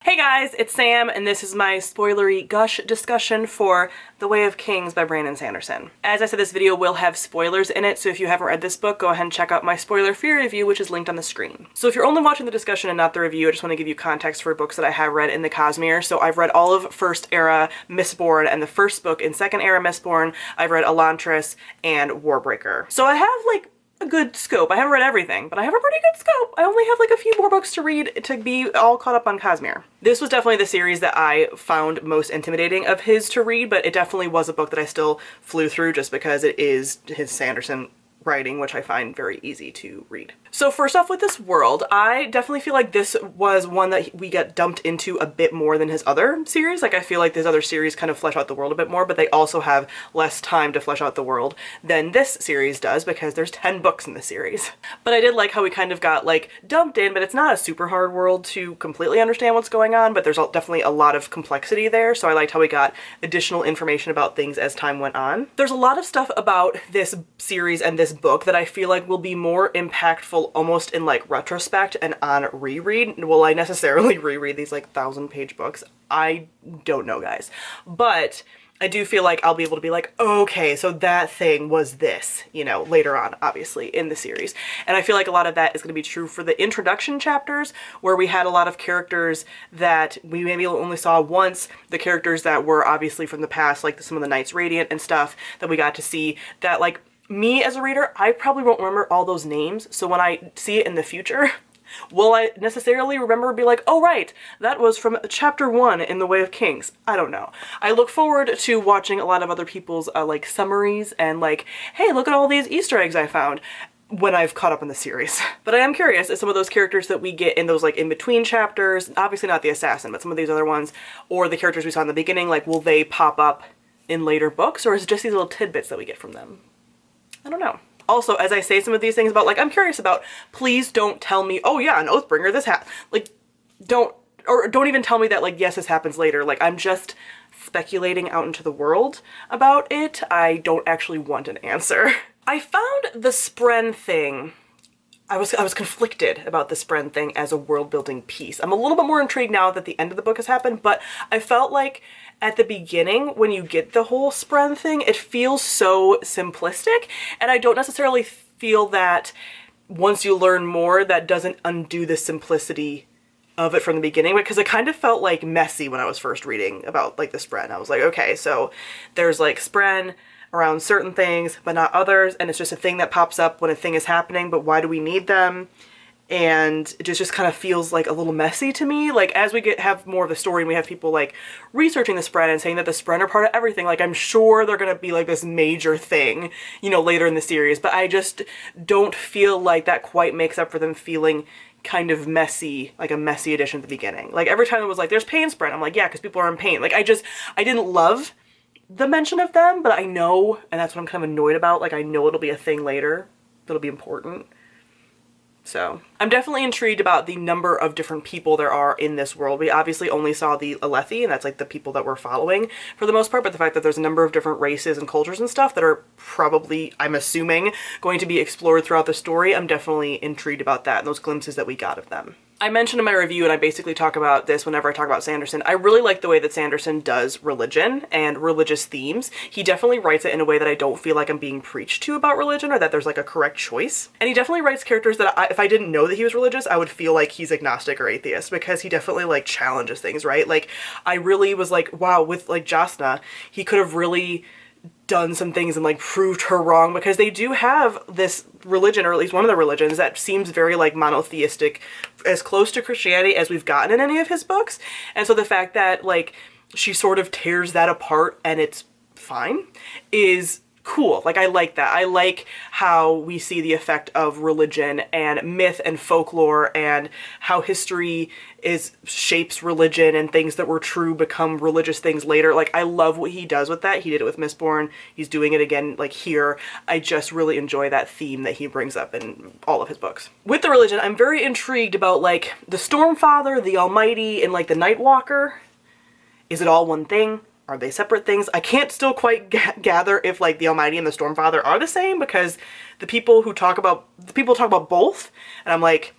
Hey guys, it's Sam, and this is my spoilery gush discussion for The Way of Kings by Brandon Sanderson. As I said, this video will have spoilers in it, so if you haven't read this book, go ahead and check out my spoiler-free review, which is linked on the screen. So if you're only watching the discussion and not the review, I just want to give you context for books that I have read in the Cosmere. So I've read all of First Era Mistborn and the first book in Second Era Mistborn. I've read Elantris and Warbreaker. So I have, like, a good scope. I haven't read everything, but I have a pretty good scope. I only have like a few more books to read to be all caught up on Cosmere. This was definitely the series that I found most intimidating of his to read, but it definitely was a book that I still flew through just because it is his Sanderson writing, which I find very easy to read. So first off with this world, I definitely feel like this was one that we got dumped into a bit more than his other series. Like I feel like his other series kind of flesh out the world a bit more, but they also have less time to flesh out the world than this series does because there's 10 books in the series. But I did like how we kind of got like dumped in, but it's not a super hard world to completely understand what's going on, but there's definitely a lot of complexity there. So I liked how we got additional information about things as time went on. There's a lot of stuff about this series and this book that I feel like will be more impactful almost in like retrospect and on reread. Will I necessarily reread these like 1,000-page books? I don't know, guys. But I do feel like I'll be able to be like, okay, so that thing was this, you know, later on, obviously, in the series. And I feel like a lot of that is going to be true for the introduction chapters, where we had a lot of characters that we maybe only saw once, the characters that were obviously from the past, like some of the Knights Radiant and stuff that we got to see, that like, me as a reader, I probably won't remember all those names, so when I see it in the future, will I necessarily remember be like, oh right, that was from chapter 1 in The Way of Kings? I don't know. I look forward to watching a lot of other people's like summaries and like, hey, look at all these Easter eggs I found when I've caught up in the series. But I am curious if some of those characters that we get in those like in-between chapters, obviously not the assassin, but some of these other ones, or the characters we saw in the beginning, like will they pop up in later books, or is it just these little tidbits that we get from them? I don't know. Also, as I say some of these things about, like, I'm curious about, please don't tell me, oh yeah, an Oathbringer, this like, don't even tell me that, like, yes, this happens later. Like, I'm just speculating out into the world about it. I don't actually want an answer. I found the Spren thing, I was conflicted about the Spren thing as a world building piece. I'm a little bit more intrigued now that the end of the book has happened, but I felt like at the beginning, when you get the whole Spren thing, it feels so simplistic, and I don't necessarily feel that once you learn more, that doesn't undo the simplicity of it from the beginning, because it kind of felt like messy when I was first reading about like the Spren. I was like, okay, so there's like Spren around certain things, but not others, and it's just a thing that pops up when a thing is happening, but why do we need them? And it just kind of feels like a little messy to me. Like as we have more of the story and we have people like researching the Spren and saying that the Spren are part of everything, like I'm sure they're gonna be like this major thing, you know, later in the series, but I just don't feel like that quite makes up for them feeling kind of messy, like a messy edition at the beginning. Like every time it was like, there's pain Spren, I'm like, yeah, because people are in pain. Like I didn't love the mention of them, but I know, and that's what I'm kind of annoyed about, like I know it'll be a thing later, that'll be important. So I'm definitely intrigued about the number of different people there are in this world. We obviously only saw the Alethi, and that's like the people that we're following for the most part, but the fact that there's a number of different races and cultures and stuff that are probably, I'm assuming, going to be explored throughout the story, I'm definitely intrigued about that and those glimpses that we got of them. I mentioned in my review, and I basically talk about this whenever I talk about Sanderson, I really like the way that Sanderson does religion and religious themes. He definitely writes it in a way that I don't feel like I'm being preached to about religion or that there's like a correct choice. And he definitely writes characters that if I didn't know that he was religious, I would feel like he's agnostic or atheist, because he definitely like challenges things, right? Like I really was like, wow, with like Jasnah, he could have really done some things and like proved her wrong, because they do have this religion, or at least one of the religions, that seems very like monotheistic, as close to Christianity as we've gotten in any of his books. And so the fact that like she sort of tears that apart and it's fine is cool. Like I like that. I like how we see the effect of religion and myth and folklore and how history shapes religion, and things that were true become religious things later. Like I love what he does with that. He did it with Mistborn. He's doing it again like here. I just really enjoy that theme that he brings up in all of his books. With the religion, I'm very intrigued about like the Stormfather, the Almighty, and like the Nightwalker. Is it all one thing? Are they separate things? I can't still quite gather if like the Almighty and the Stormfather are the same, because the people talk about both, and I'm like,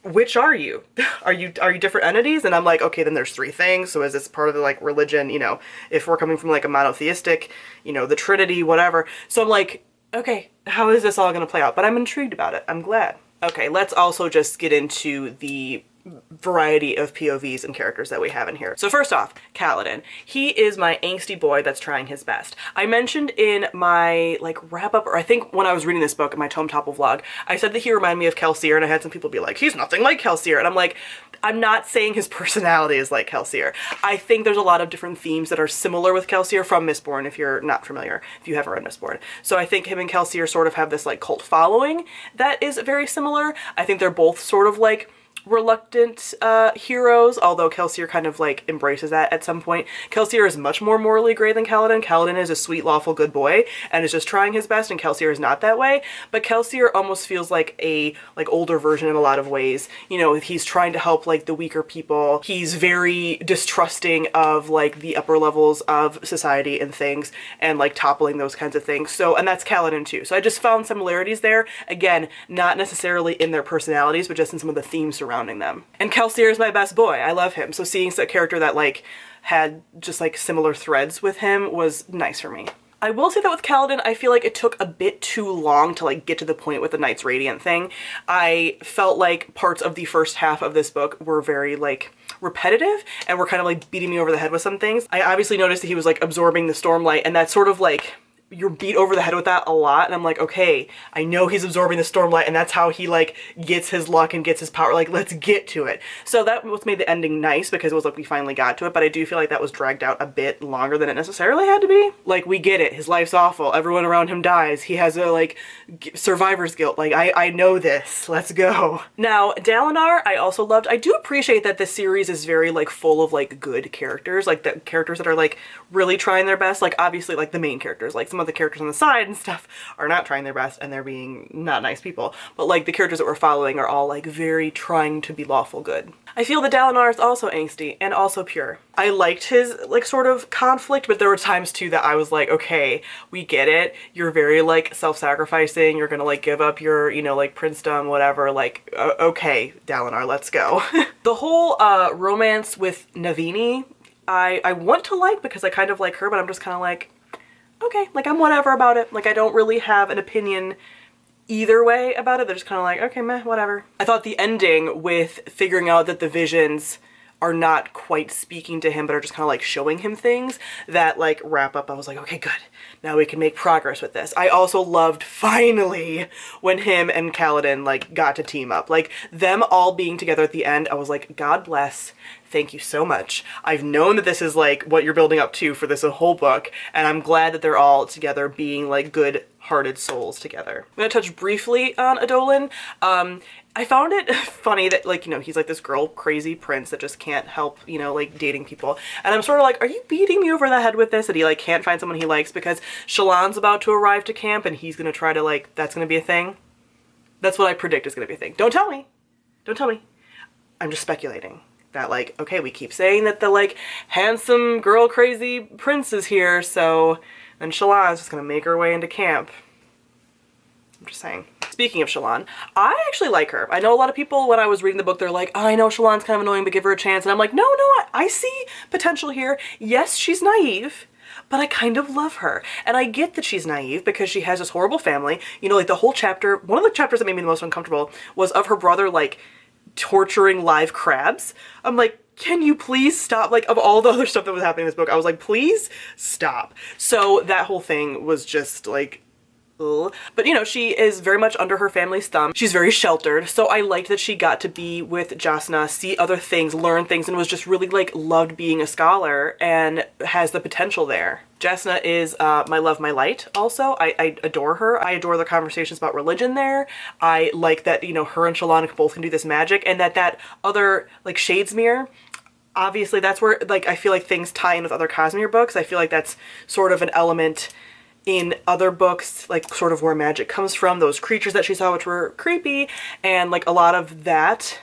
which are you? Are you different entities? And I'm like, okay, then there's three things. So is this part of the like religion, you know, if we're coming from like a monotheistic, you know, the Trinity, whatever. So I'm like, okay, how is this all gonna play out? But I'm intrigued about it. I'm glad. Okay, let's also just get into the variety of POVs and characters that we have in here. So first off, Kaladin. He is my angsty boy that's trying his best. I mentioned in my like wrap up, or I think when I was reading this book in my Tome Topple vlog, I said that he reminded me of Kelsier, and I had some people be like, he's nothing like Kelsier. And I'm like, I'm not saying his personality is like Kelsier. I think there's a lot of different themes that are similar with Kelsier from Mistborn, if you're not familiar, if you haven't read Mistborn. So I think him and Kelsier sort of have this like cult following that is very similar. I think they're both sort of like reluctant heroes, although Kelsier kind of like embraces that at some point. Kelsier is much more morally gray than Kaladin. Kaladin is a sweet, lawful, good boy and is just trying his best, and Kelsier is not that way. But Kelsier almost feels like a older version in a lot of ways. You know, he's trying to help like the weaker people. He's very distrusting of like the upper levels of society and things, and like toppling those kinds of things. So, and that's Kaladin too. So I just found similarities there. Again, not necessarily in their personalities, but just in some of the themes surrounding them. And Kelsier is my best boy. I love him. So seeing a character that like had just like similar threads with him was nice for me. I will say that with Kaladin, I feel like it took a bit too long to like get to the point with the Knights Radiant thing. I felt like parts of the first half of this book were very like repetitive and were kind of like beating me over the head with some things. I obviously noticed that he was like absorbing the Stormlight, and that's sort of like, you're beat over the head with that a lot, and I'm like, okay, I know he's absorbing the Stormlight and that's how he like gets his luck and gets his power, like let's get to it. So that was made the ending nice because it was like we finally got to it, but I do feel like that was dragged out a bit longer than it necessarily had to be. Like, we get it, his life's awful, everyone around him dies, he has a like survivor's guilt, like I know this, let's go. Now Dalinar I also loved. I do appreciate that this series is very like full of like good characters, like the characters that are like really trying their best. Like obviously like the main characters, like some of the characters on the side and stuff are not trying their best and they're being not nice people, but like the characters that we're following are all like very trying to be lawful good. I feel that Dalinar is also angsty and also pure. I liked his like sort of conflict, but there were times too that I was like, okay, we get it, you're very like self-sacrificing, you're gonna like give up your, you know, like princedom, whatever, like okay Dalinar, let's go. The whole romance with Navini I want to like because I kind of like her, but I'm just kind of like, okay, like I'm whatever about it. Like I don't really have an opinion either way about it. They're just kind of like, okay, meh, whatever. I thought the ending with figuring out that the visions are not quite speaking to him, but are just kind of like showing him things, that like wrap up, I was like, okay, good. Now we can make progress with this. I also loved finally when him and Kaladin like got to team up. Like them all being together at the end, I was like, God bless. Thank you so much. I've known that this is like what you're building up to for this whole book, and I'm glad that they're all together being like good-hearted souls together. I'm gonna touch briefly on Adolin. I found it funny that like, you know, he's like this girl crazy prince that just can't help, you know, like dating people. And I'm sort of like, are you beating me over the head with this? That he like can't find someone he likes because Shallan's about to arrive to camp and he's gonna try to like, that's gonna be a thing? That's what I predict is gonna be a thing. Don't tell me. Don't tell me. I'm just speculating. That like, okay, we keep saying that the like handsome girl crazy prince is here, so then Shallan's just gonna make her way into camp. I'm just saying. Speaking of Shallan, I actually like her. I know a lot of people when I was reading the book, they're like, oh, I know Shallan's kind of annoying, but give her a chance. And I'm like, no, I see potential here. Yes, she's naive, but I kind of love her. And I get that she's naive because she has this horrible family. You know, like the whole chapter, one of the chapters that made me the most uncomfortable was of her brother like torturing live crabs. I'm like, can you please stop? Like, of all the other stuff that was happening in this book, I was like, please stop. So that whole thing was just like, ugh. But you know, she is very much under her family's thumb. She's very sheltered. So I liked that she got to be with Jasnah, see other things, learn things, and was just really like loved being a scholar and has the potential there. Jasnah is my love, my light also. I adore her. I adore the conversations about religion there. I like that, you know, her and Shallan both can do this magic, and that other like Shadesmere, obviously that's where like I feel like things tie in with other Cosmere books. I feel like that's sort of an element in other books, like sort of where magic comes from, those creatures that she saw which were creepy, and like a lot of that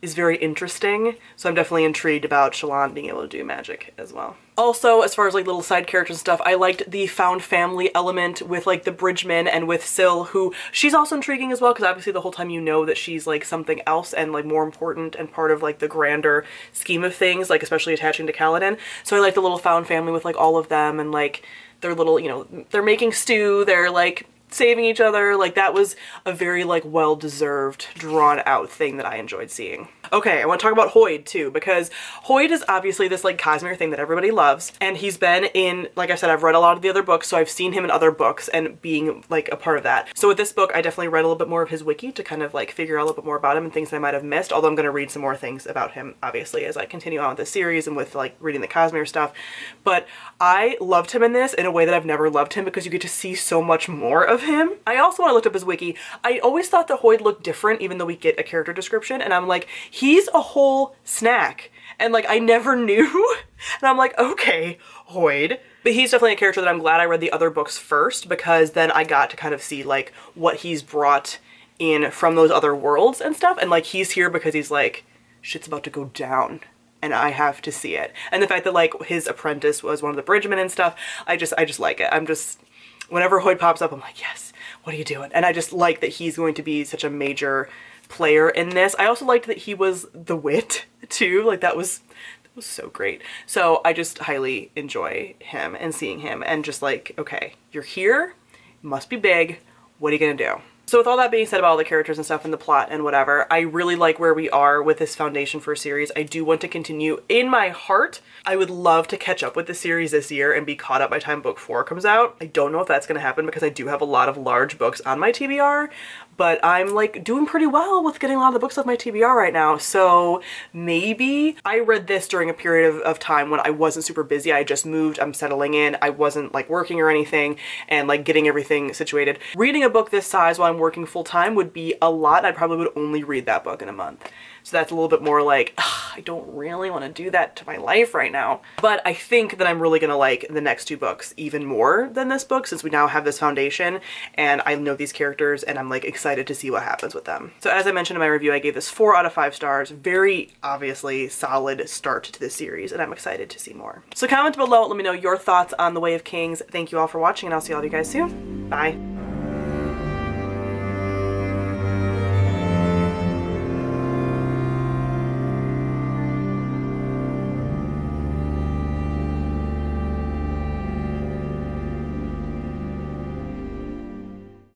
is very interesting. So I'm definitely intrigued about Shallan being able to do magic as well. Also, as far as like little side characters and stuff, I liked the found family element with like the Bridgeman and with Syl, who she's also intriguing as well, because obviously the whole time you know that she's like something else and like more important and part of like the grander scheme of things, like especially attaching to Kaladin. So I like the little found family with like all of them and like their little, you know, they're making stew, they're like saving each other. Like that was a very like well-deserved, drawn out thing that I enjoyed seeing. Okay, I want to talk about Hoid too, because Hoid is obviously this like Cosmere thing that everybody loves, and he's been in, like I said, I've read a lot of the other books, so I've seen him in other books and being like a part of that. So with this book, I definitely read a little bit more of his wiki to kind of like figure out a little bit more about him and things that I might have missed, although I'm going to read some more things about him obviously as I continue on with this series and with like reading the Cosmere stuff. But I loved him in this in a way that I've never loved him, because you get to see so much more of him. I also, when I looked up his wiki, I always thought that Hoid looked different even though we get a character description, and I'm like, he's a whole snack. And like, I never knew. And I'm like, okay, Hoid. But he's definitely a character that I'm glad I read the other books first, because then I got to kind of see like what he's brought in from those other worlds and stuff. And like, he's here because he's like, shit's about to go down and I have to see it. And the fact that like his apprentice was one of the Bridgemen and stuff, I just like it. I'm just, whenever Hoid pops up, I'm like, yes, what are you doing? And I just like that he's going to be such a major player in this. I also liked that he was the wit too. Like that was so great. So I just highly enjoy him and seeing him and just like, okay, you're here, it must be big, what are you gonna do? So with all that being said about all the characters and stuff and the plot and whatever, I really like where we are with this foundation for a series. I do want to continue. In my heart, I would love to catch up with the series this year and be caught up by the time book 4 comes out. I don't know if that's going to happen because I do have a lot of large books on my TBR, but I'm like doing pretty well with getting a lot of the books off my TBR right now. So maybe I read this during a period of time when I wasn't super busy. I just moved, I'm settling in, I wasn't like working or anything and like getting everything situated. Reading a book this size while I'm working full-time would be a lot. I probably would only read that book in a month. So that's a little bit more like, I don't really want to do that to my life right now. But I think that I'm really gonna like the next 2 books even more than this book, since we now have this foundation and I know these characters and I'm like excited to see what happens with them. So as I mentioned in my review, I gave this 4 out of 5 stars. Very obviously solid start to this series and I'm excited to see more. So comment below, let me know your thoughts on The Way of Kings. Thank you all for watching and I'll see all of you guys soon. Bye.